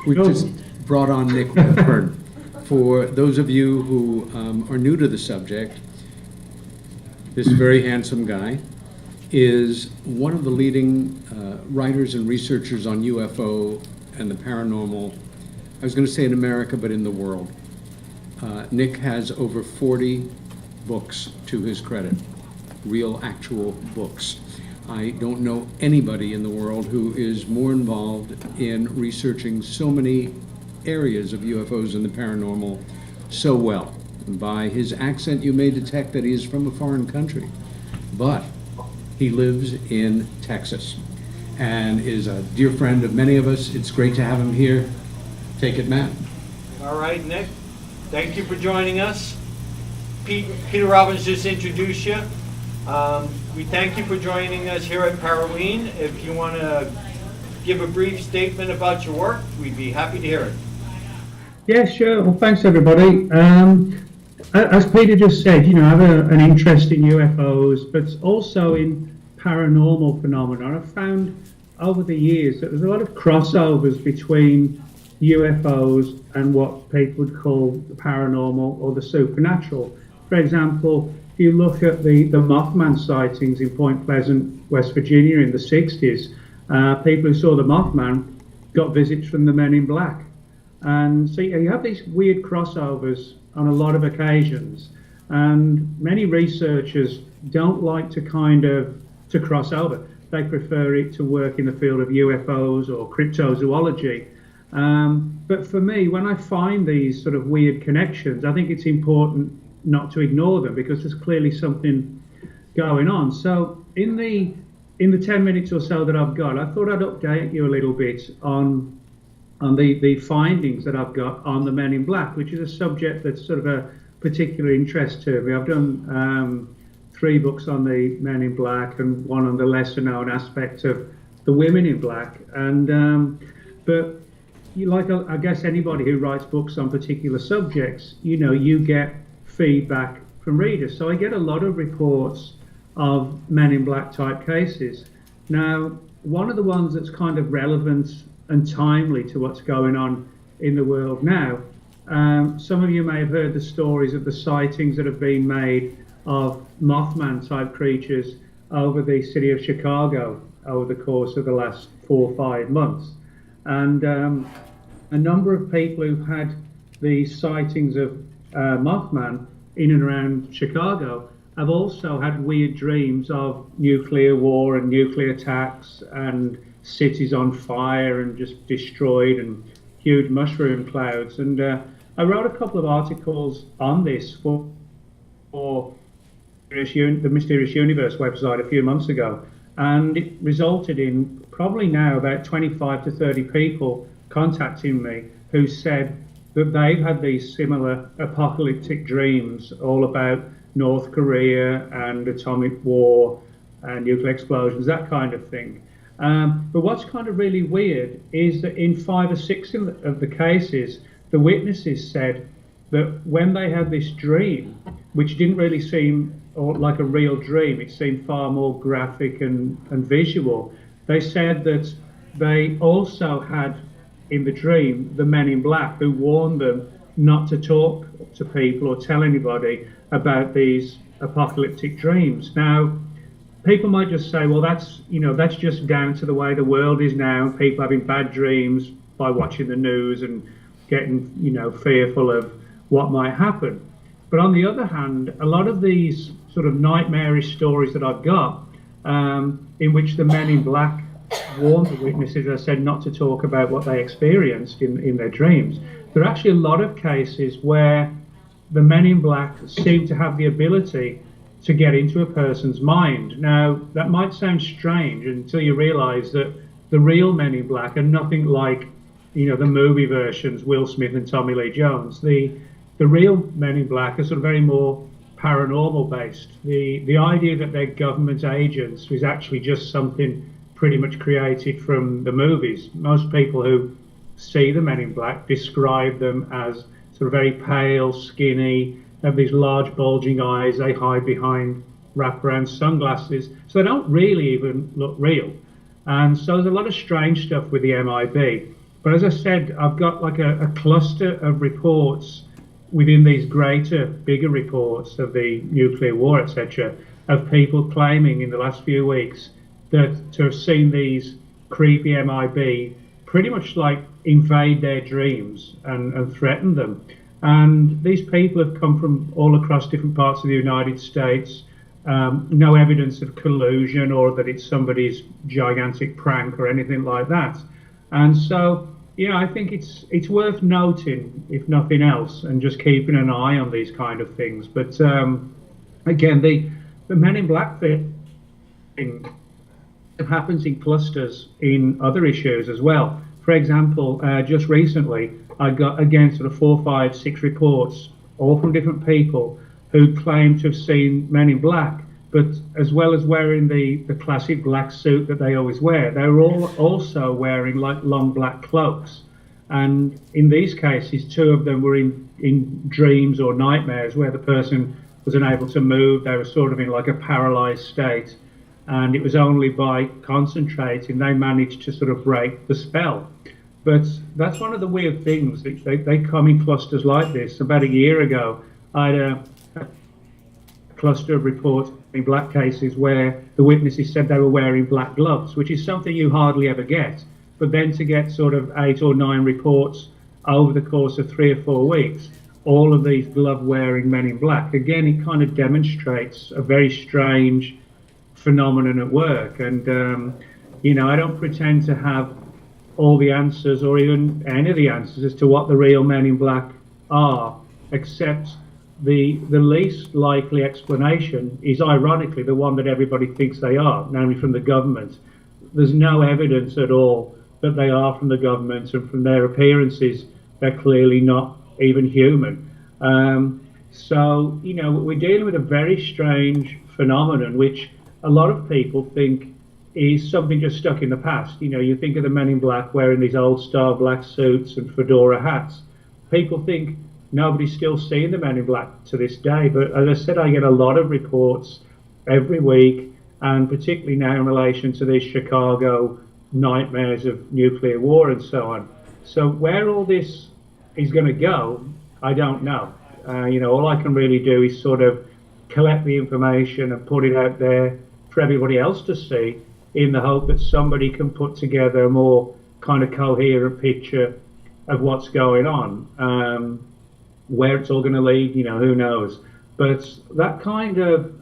We just brought on Nick Redfern. For those of you who are new to the subject, this very handsome guy is one of the leading writers and researchers on UFO and the paranormal. I was going to say in America, but in the world. Nick has over 40 books to his credit, real, actual books. I don't know anybody in the world who is more involved in researching so many areas of UFOs and the paranormal so well. By his accent, you may detect that he is from a foreign country, but he lives in Texas and is a dear friend of many of us. It's great to have him here. Take it, Matt. All right, Nick. Thank you for joining us. Peter Robbins just introduced you. We thank you for joining us here at Paraween. If you want to give a brief statement about your work, we'd be happy to hear it. Yeah, sure. Well, thanks everybody. As Peter just said, I have an interest in UFOs, but also in paranormal phenomena. I've found over the years that there's a lot of crossovers between UFOs and what people would call the paranormal or the supernatural. For example, if you look at the Mothman sightings in Point Pleasant, West Virginia in the 60s, people who saw the Mothman got visits from the Men in Black. And so you have these weird crossovers on a lot of occasions, and many researchers don't like to cross over. They prefer it to work in the field of UFOs or cryptozoology. But for me, when I find these sort of weird connections, I think it's important not to ignore them because there's clearly something going on. So in the 10 minutes or so that I've got, I thought I'd update you a little bit on the findings that I've got on the Men in Black, which is a subject that's sort of a particular interest to me. I've done 3 books on the Men in Black and one on the lesser known aspect of the Women in Black. And but I guess anybody who writes books on particular subjects, you get feedback from readers. So I get a lot of reports of Men in Black type cases. Now, one of the ones that's kind of relevant and timely to what's going on in the world now, some of you may have heard the stories of the sightings that have been made of Mothman type creatures over the city of Chicago over the course of the last 4 or 5 months. And a number of people who've had the sightings of Mothman in and around Chicago have also had weird dreams of nuclear war and nuclear attacks and cities on fire and just destroyed and huge mushroom clouds. And I wrote a couple of articles on this for the Mysterious Universe website a few months ago, and it resulted in probably now about 25 to 30 people contacting me who said that they've had these similar apocalyptic dreams all about North Korea and atomic war and nuclear explosions, that kind of thing. But what's kind of really weird is that in 5 or 6 of the cases, the witnesses said that when they had this dream, which didn't really seem like a real dream, it seemed far more graphic and visual, they said that they also had in the dream the Men in Black who warned them not to talk to people or tell anybody about these apocalyptic dreams. Now, people might just say, well, that's just down to the way the world is now, people having bad dreams by watching the news and getting, fearful of what might happen. But on the other hand, a lot of these sort of nightmarish stories that I've got, in which the Men in Black warned the witnesses, as I said, not to talk about what they experienced in their dreams. There are actually a lot of cases where the Men in Black seem to have the ability to get into a person's mind. Now, that might sound strange until you realize that the real Men in Black are nothing like, the movie versions, Will Smith and Tommy Lee Jones. The real Men in Black are sort of very more paranormal based. The idea that they're government agents is actually just something pretty much created from the movies. Most people who see the Men in Black describe them as sort of very pale, skinny, have these large bulging eyes, they hide behind wraparound sunglasses, so they don't really even look real. And so there's a lot of strange stuff with the MIB. But as I said, I've got like a cluster of reports within these greater, bigger reports of the nuclear war, etc., of people claiming in the last few weeks that to have seen these creepy MIB pretty much like invade their dreams and threaten them. And these people have come from all across different parts of the United States. No evidence of collusion or that it's somebody's gigantic prank or anything like that. And so, yeah, I think it's worth noting, if nothing else, and just keeping an eye on these kind of things. But again, the Men in Black thing happens in clusters in other issues as well. For example, just recently, I got, again, sort of 4, 5, 6 reports, all from different people who claim to have seen Men in Black, but as well as wearing the classic black suit that they always wear, they were all also wearing like long black cloaks. And in these cases, 2 of them were in dreams or nightmares where the person was unable to move. They were sort of in like a paralyzed state. And it was only by concentrating they managed to sort of break the spell. But that's one of the weird things. They come in clusters like this. About a year ago, I had a cluster of reports in black cases where the witnesses said they were wearing black gloves, which is something you hardly ever get. But then to get sort of 8 or 9 reports over the course of 3 or 4 weeks, all of these glove-wearing Men in Black, again, it kind of demonstrates a very strange phenomenon at work. And, you know, I don't pretend to have all the answers or even any of the answers as to what the real Men in Black are, except the least likely explanation is ironically the one that everybody thinks they are, namely from the government. There's no evidence at all that they are from the government, and from their appearances, they're clearly not even human. So, you know, we're dealing with a very strange phenomenon, which a lot of people think is something just stuck in the past. You know, you think of the Men in Black wearing these old style black suits and fedora hats. People think nobody's still seeing the Men in Black to this day. But as I said, I get a lot of reports every week, and particularly now in relation to these Chicago nightmares of nuclear war and so on. So where all this is going to go, I don't know. You know, all I can really do is sort of collect the information and put it out there for everybody else to see, in the hope that somebody can put together a more kind of coherent picture of what's going on. Where it's all going to lead, you know, who knows. But that kind of,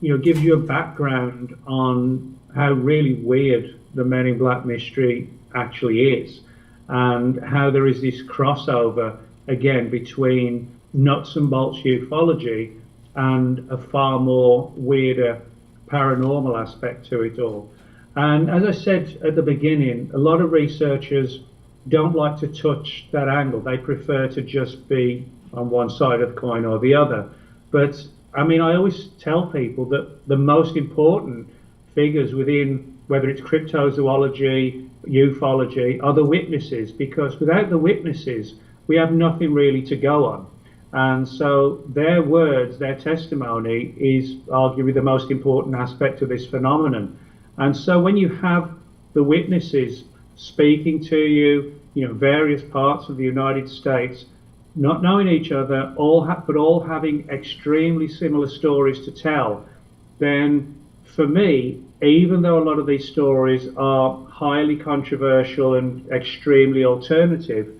you know, gives you a background on how really weird the Men in Black mystery actually is, and how there is this crossover, again, between nuts and bolts ufology and a far more weirder paranormal aspect to it all. And as I said at the beginning, a lot of researchers don't like to touch that angle. They prefer to just be on one side of the coin or the other. But I mean, I always tell people that the most important figures within, whether it's cryptozoology, ufology, are the witnesses, because without the witnesses, we have nothing really to go on. And so their words, their testimony is arguably the most important aspect of this phenomenon. And so when you have the witnesses speaking to you, you know, various parts of the United States, not knowing each other, but all having extremely similar stories to tell, then for me, even though a lot of these stories are highly controversial and extremely alternative,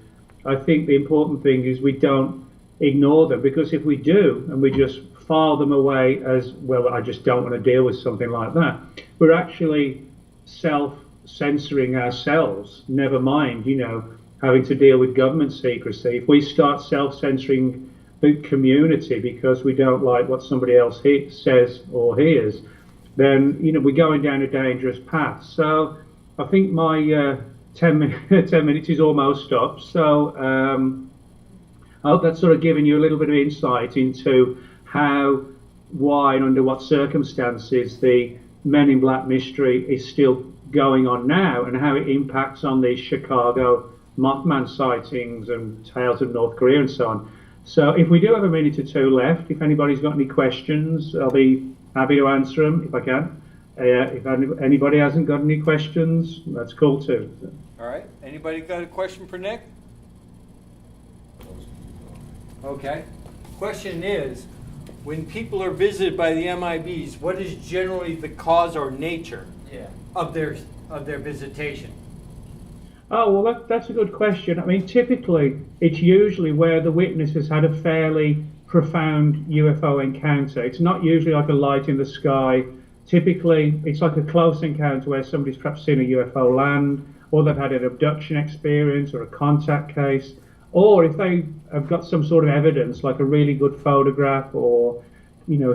I think the important thing is we don't ignore them, because if we do and we just file them away as, well, I just don't want to deal with something like that, we're actually self-censoring ourselves, never mind, you know, having to deal with government secrecy. If we start self-censoring the community because we don't like what somebody else says or hears, then, you know, we're going down a dangerous path. So I think my 10 minutes is almost up. So I hope that's sort of given you a little bit of insight into how, why, and under what circumstances the Men in Black mystery is still going on now, and how it impacts on these Chicago Mothman sightings and tales of North Korea and so on. So if we do have a minute or two left, if anybody's got any questions, I'll be happy to answer them if I can. If anybody hasn't got any questions, that's cool too. All right, anybody got a question for Nick? Okay. Question is, when people are visited by the MIBs, what is generally the cause or nature of their visitation? Oh, well, that's a good question. I mean, typically, it's usually where the witness has had a fairly profound UFO encounter. It's not usually like a light in the sky. Typically, it's like a close encounter where somebody's perhaps seen a UFO land, or they've had an abduction experience or a contact case, or if they have got some sort of evidence, like a really good photograph or,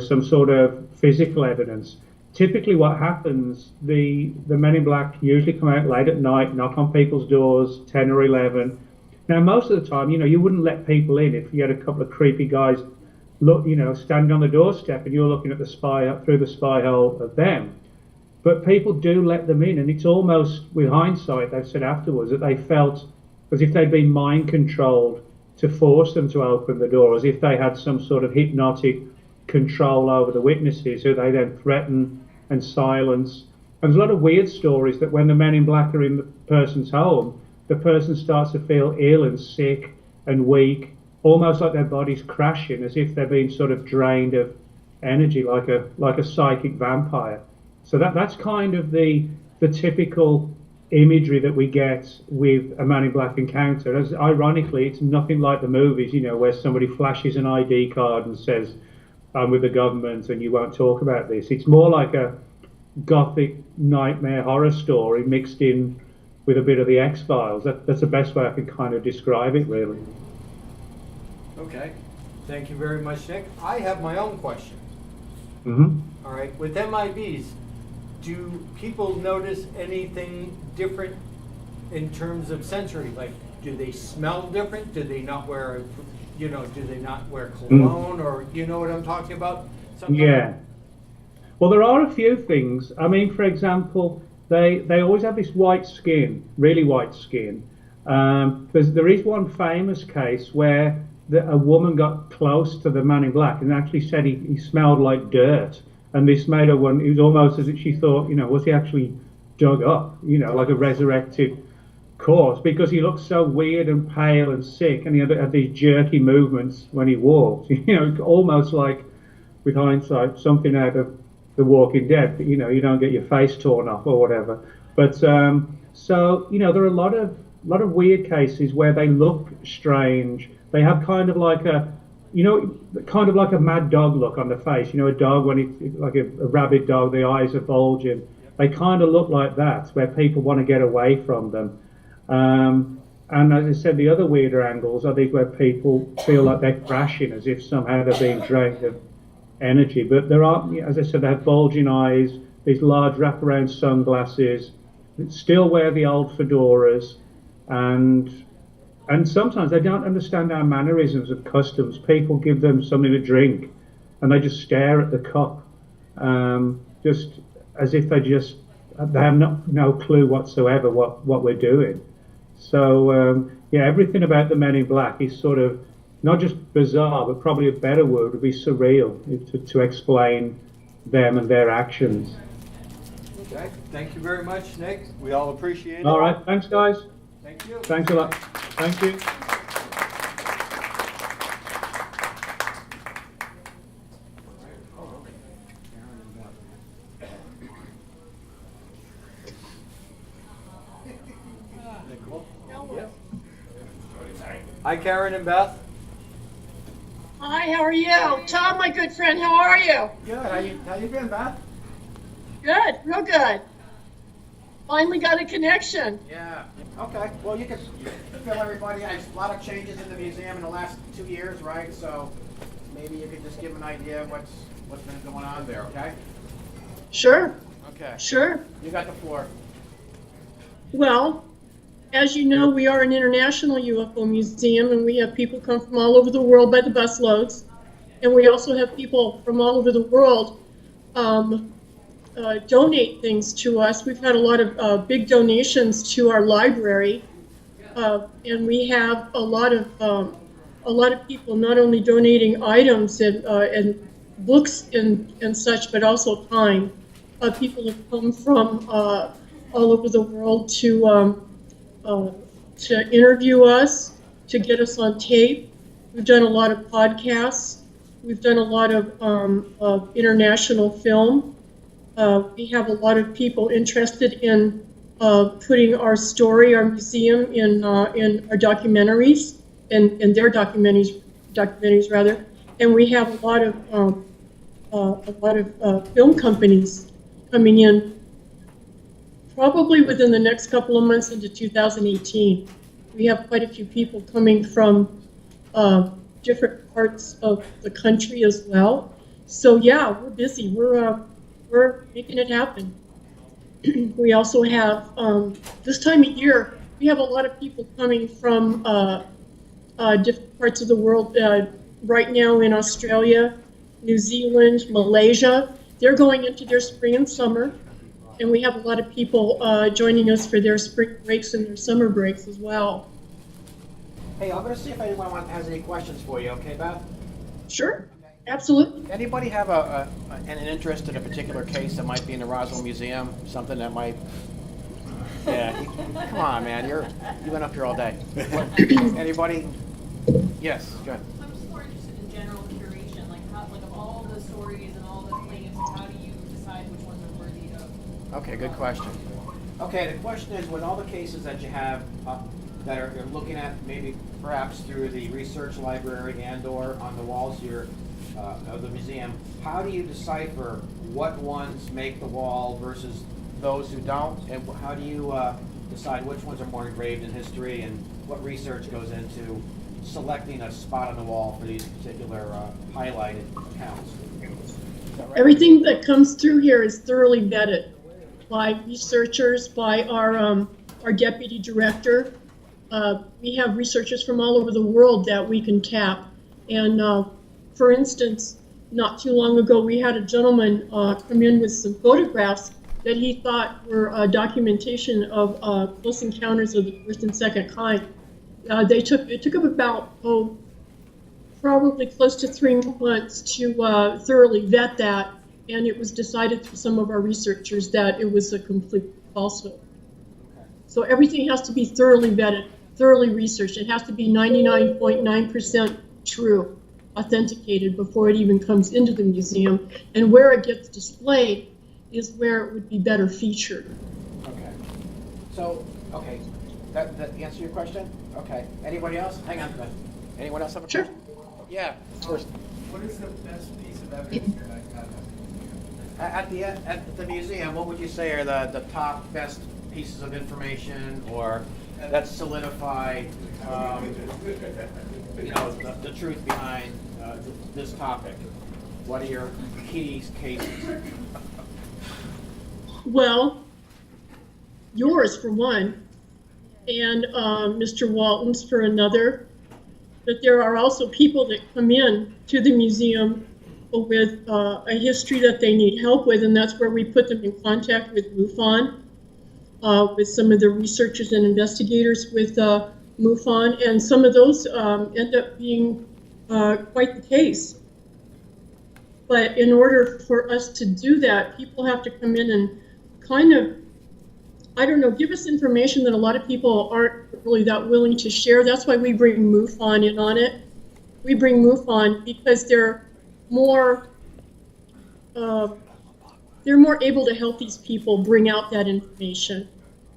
some sort of physical evidence. Typically what happens, the men in black usually come out late at night, knock on people's doors, 10 or 11. Now, most of the time, you wouldn't let people in if you had a couple of creepy guys standing on the doorstep and you're looking at through the spy hole of them. But people do let them in, and it's almost, with hindsight, they've said afterwards that they felt as if they'd been mind controlled to force them to open the door, as if they had some sort of hypnotic control over the witnesses who they then threaten and silence. And there's a lot of weird stories that when the men in black are in the person's home, the person starts to feel ill and sick and weak, almost like their body's crashing, as if they're being sort of drained of energy, like a psychic vampire. So that's kind of the typical imagery that we get with a man in black encounter. As ironically, it's nothing like the movies, where somebody flashes an ID card and says, "I'm with the government and you won't talk about this." It's more like a gothic nightmare horror story mixed in with a bit of the X-Files. That's the best way I can kind of describe it, really. Okay, thank you very much, Nick. I have my own question. Mm-hmm. All right, with MIBs, do people notice anything different in terms of sensory? Like, do they smell different? Do they not wear, do they not wear cologne, or you know what I'm talking about? Yeah. Well, there are a few things. I mean, for example, they always have this white skin, really white skin. There is one famous case where a woman got close to the man in black and actually said he smelled like dirt. And this made her one, it was almost as if she thought, was he actually dug up, like a resurrected corpse, because he looked so weird and pale and sick, and he had these jerky movements when he walked, almost like, with hindsight, something out of The Walking Dead, you don't get your face torn off or whatever. But there are a lot of weird cases where they look strange. They have kind of like a mad dog look on the face. A dog when it's like a rabid dog, the eyes are bulging. They kind of look like that, where people want to get away from them. And as I said, the other weirder angles are these where people feel like they're crashing, as if somehow they're being drained of energy. But there are, as I said, they have bulging eyes, these large wraparound sunglasses, still wear the old fedoras, and sometimes they don't understand our mannerisms of customs. People give them something to drink, and they just stare at the cup, just as if they have no clue whatsoever what we're doing. So everything about the men in black is sort of not just bizarre, but probably a better word would be surreal to explain them and their actions. Okay, thank you very much, Nick. We all appreciate it. All right, thanks, guys. Thank you. Thanks a lot. Thank you. Hi, Karen and Beth. Hi, how are you? Tom, my good friend, how are you? Good. How you been, Beth? Good, real good. Finally got a connection. Yeah. Okay. Well, you can fill everybody. There's a lot of changes in the museum in the last 2 years, right? So maybe you could just give an idea of what's been going on there. Okay. Sure. Okay. Sure. You got the floor. Well, as you know, we are an international UFO museum, and we have people come from all over the world by the busloads. And we also have people from all over the world donate things to us. We've had a lot of big donations to our library, and we have a lot of people not only donating items and books and such, but also time. People have come from all over the world to interview us, to get us on tape. We've done a lot of podcasts. We've done a lot of international film. We have a lot of people interested in putting our story, our museum, in our documentaries, and their documentaries rather. And we have a lot of film companies coming in, probably within the next couple of months into 2018. We have quite a few people coming from different parts of the country as well. So yeah, we're busy. We're making it happen. We also have, this time of year, we have a lot of people coming from different parts of the world. Right now in Australia, New Zealand, Malaysia, they're going into their spring and summer. And we have a lot of people joining us for their spring breaks and their summer breaks as well. Hey, I'm gonna see if anyone has any questions for you, okay, Beth? Sure, absolutely. Anybody have an interest in a particular case that might be in the Roswell Museum? Something that might, yeah, come on, man, you've been up here all day. Anybody? Yes, go ahead. I'm just more interested in general curation, like of all the stories and all the claims, how do you decide which ones are worthy of? Okay, good question. Okay, the question is, with all the cases that you have that you're looking at, maybe perhaps through the research library and/or on the walls here of the museum, how do you decipher what ones make the wall versus those who don't, and how do you decide which ones are more engraved in history, and what research goes into selecting a spot on the wall for these particular highlighted accounts? Everything that comes through here is thoroughly vetted by researchers, by our deputy director. We have researchers from all over the world that we can tap. And for instance, not too long ago, we had a gentleman come in with some photographs that he thought were documentation of close encounters of the first and second kind. It took up about, probably close to 3 months to thoroughly vet that, and it was decided through some of our researchers that it was a complete falsehood. So everything has to be thoroughly vetted, thoroughly researched. It has to be 99.9% true, authenticated before it even comes into the museum. And where it gets displayed is where it would be better featured. Okay. So, okay, that answer your question? Okay. Anybody else? Hang on, Beth. Anyone else have a Sure. question? Yeah, first. What is the best piece of evidence you guys have? At the museum, what would you say are the top best pieces of information, or that solidify, the truth behind this topic? What are your key cases? Well, yours for one, and Mr. Walton's for another. But there are also people that come in to the museum with a history that they need help with, and that's where we put them in contact with MUFON, with some of the researchers and investigators with MUFON, and some of those end up being quite the case. But in order for us to do that, people have to come in and kind of, I don't know, give us information that a lot of people aren't really that willing to share. That's why we bring MUFON in on it. We bring MUFON because they're more able to help these people bring out that information.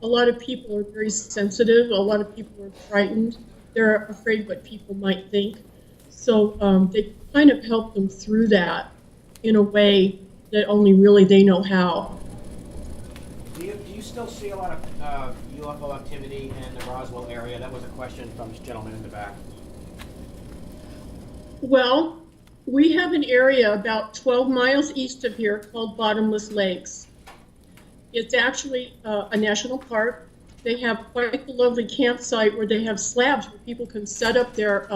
A lot of people are very sensitive. A lot of people are frightened. They're afraid what people might think. So they kind of help them through that in a way that only really they know how. Do you still see a lot of UFO activity in the Roswell area? That was a question from this gentleman in the back. Well, we have an area about 12 miles east of here called Bottomless Lakes. It's actually a national park. They have quite a lovely campsite where they have slabs where people can set up their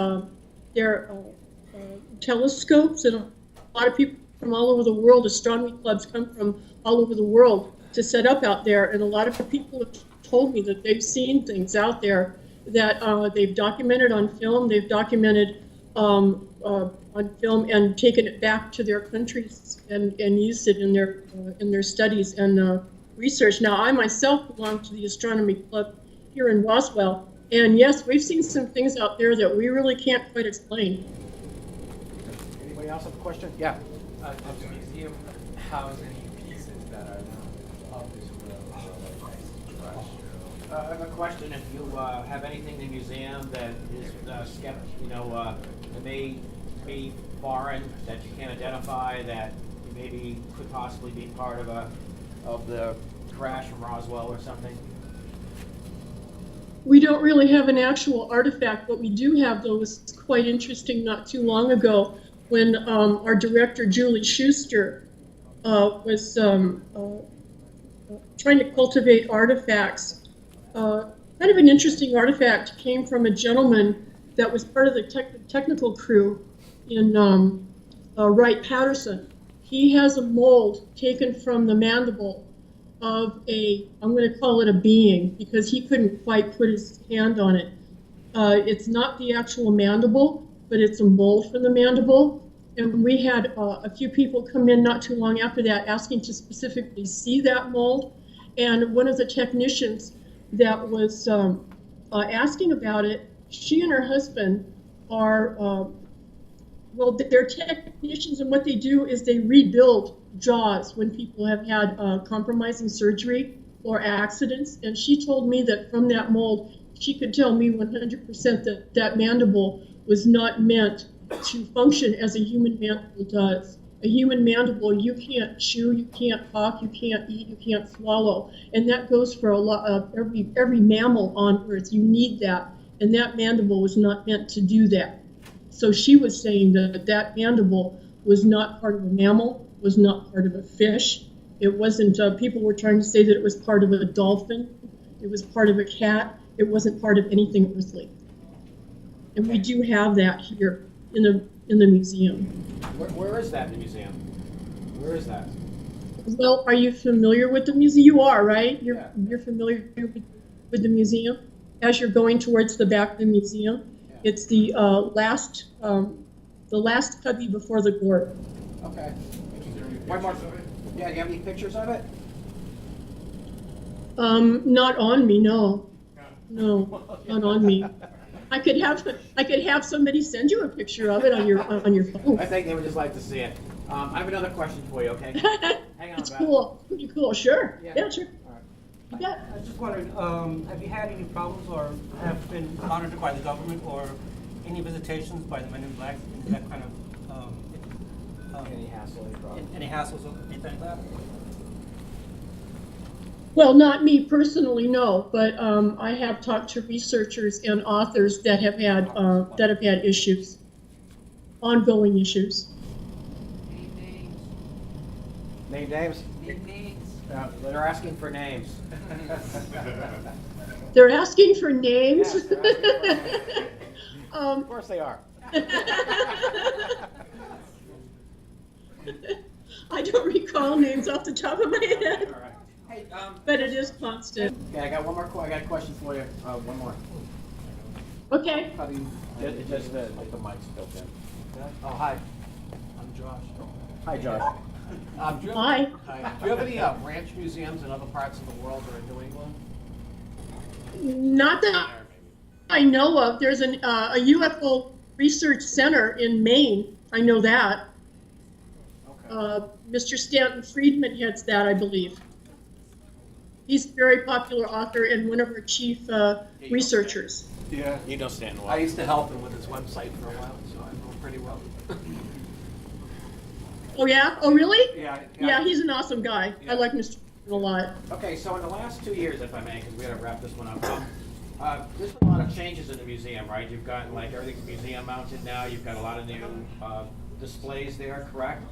telescopes, and a lot of people from all over the world, astronomy clubs come from all over the world to set up out there, and a lot of people have told me that they've seen things out there that they've documented on film, they've documented on film and taken it back to their countries and used it in their studies and research. Now, I myself belong to the astronomy club here in Roswell, and yes, we've seen some things out there that we really can't quite explain. Anybody else have a question? Yeah. Does the museum house any pieces that are not of this world, like trash? I have a question. If you have anything in the museum that is that may be foreign, that you can't identify, that maybe could possibly be part of the crash from Roswell or something? We don't really have an actual artifact. What we do have, though, was quite interesting not too long ago when our director, Julie Schuster, was trying to cultivate artifacts. Kind of an interesting artifact came from a gentleman that was part of the technical crew in Wright-Patterson. He has a mold taken from the mandible of I'm going to call it a being because he couldn't quite put his hand on it. It's not the actual mandible, but it's a mold from the mandible. And we had a few people come in not too long after that asking to specifically see that mold. And one of the technicians that was asking about it, she and her husband are, they're technicians, and what they do is they rebuild jaws when people have had compromising surgery or accidents. And she told me that from that mold, she could tell me 100% that that mandible was not meant to function as a human mandible does. A human mandible, you can't chew, you can't talk, you can't eat, you can't swallow. And that goes for a lot of every mammal on Earth. You need that. And that mandible was not meant to do that. So she was saying that that mandible was not part of a mammal, was not part of a fish. It wasn't, people were trying to say that it was part of a dolphin. It was part of a cat. It wasn't part of anything earthly. And we do have that here in the museum. Where is that in the museum? Where is that? Well, are you familiar with the museum? You are, right? You're familiar with the museum? As you're going towards the back of the museum, it's the last cubby before the gourd. Okay. One more. Yeah, do you have any pictures of it? Not on me, no. No, not on me. I could have somebody send you a picture of it on your phone. I think they would just like to see it. I have another question for you, okay? Hang on. It's cool. Pretty cool. Sure. Yeah, sure. All right. You bet. I was just wondering, have you had any problems or have been monitored by the government or any visitations by the Men in Black? That kind of Any hassle, any problem? any hassles or anything like that? Well, not me personally, no, but I have talked to researchers and authors that have had issues, ongoing issues. Name names? They're asking for names. They're asking for names. Yes, they're asking for names. Of course they are. I don't recall names off the top of my head, All right. Hey, but it is constant. okay, I got one more. I got a question for you. One more. Okay. How do you? Just the mic's built in. Oh, hi. I'm Josh. Hi, Josh. Do you have, Hi. Do you have any branch museums in other parts of the world or in New England? Not that I know of. There's a UFO research center in Maine. I know that. Okay. Mr. Stanton Friedman heads that, I believe. He's a very popular author and one of our chief researchers. Yeah. You know Stanton well. I used to help him with his website for a while, so I know him pretty well. Oh yeah? Oh really? Yeah. Yeah, he's an awesome guy. Yeah. I like Mr. Friedman a lot. Okay, so in the last 2 years, if I may, because we got to wrap this one up, there's been a lot of changes in the museum, right? You've gotten like everything's museum mounted now. You've got a lot of new displays there, correct?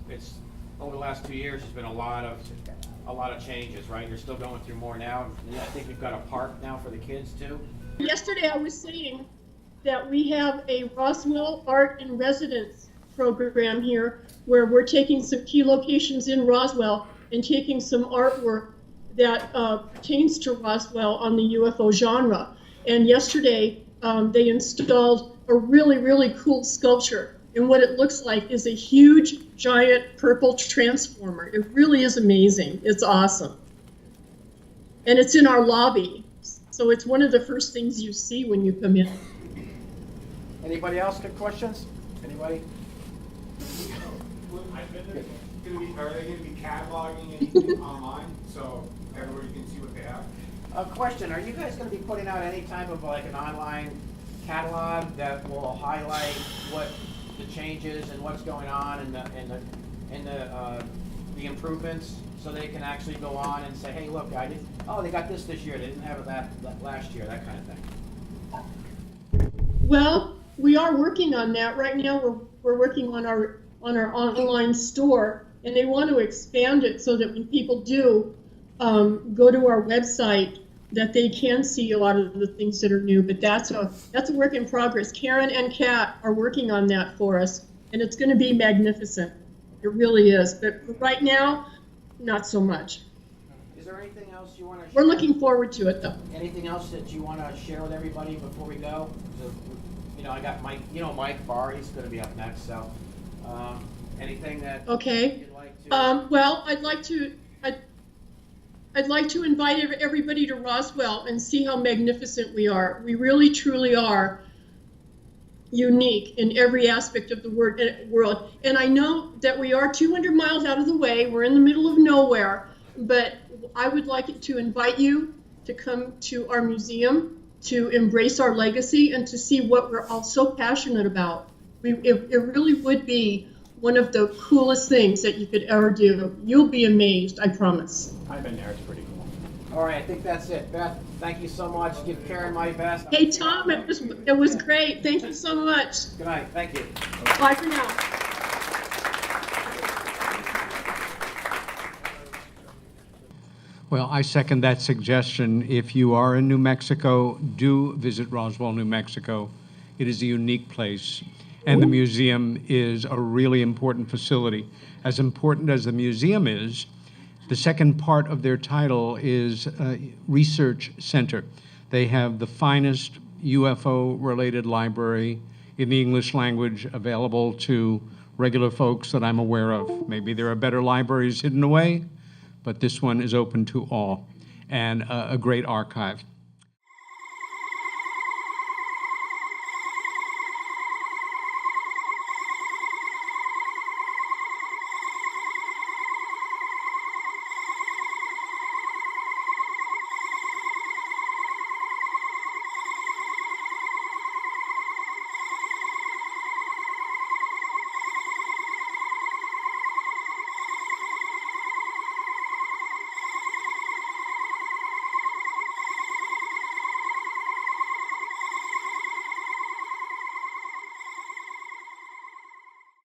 It's over the last 2 years. There's been a lot of changes, right? You're still going through more now. I think you've got a park now for the kids too. Yesterday I was saying that we have a Roswell Art in Residence program here where we're taking some key locations in Roswell and taking some artwork that pertains to Roswell on the UFO genre. And yesterday they installed a really, really cool sculpture. And what it looks like is a huge, giant purple transformer. It really is amazing. It's awesome. And it's in our lobby. So it's one of the first things you see when you come in. Anybody else got questions? Anybody? Are they going to be cataloging anything online so everybody can see what they have? A question, are you guys going to be putting out any type of like an online catalog that will highlight what the changes and what's going on and the improvements, so they can actually go on and say, hey, look, they got this year, they didn't have it that last year, that kind of thing? Well, we are working on that right now. We're working on our online store, and they want to expand it so that when people do go to our website, that they can see a lot of the things that are new. But that's a work in progress. Karen and Kat are working on that for us, and it's going to be magnificent. It really is. But right now, not so much. Is there anything else you want to share? We're looking forward to it, though. Anything else that you want to share with everybody before we go? So, I got Mike, Mike Barr, he's going to be up next, so anything that Okay. you'd like to... Well, I'd like to invite everybody to Roswell and see how magnificent we are. We really, truly are unique in every aspect of the world. And I know that we are 200 miles out of the way. We're in the middle of nowhere. But I would like to invite you to come to our museum, to embrace our legacy, and to see what we're all so passionate about. It really would be one of the coolest things that you could ever do. You'll be amazed, I promise. I've been there, it's pretty cool. All right, I think that's it. Beth, thank you so much. Give Karen my best. Hey, Tom, it was great. Thank you so much. Good night. Thank you. Bye for now. Well, I second that suggestion. If you are in New Mexico, do visit Roswell, New Mexico. It is a unique place, and the museum is a really important facility. As important as the museum is, the second part of their title is Research Center. They have the finest UFO-related library in the English language available to regular folks that I'm aware of. Maybe there are better libraries hidden away, but this one is open to all, and a great archive.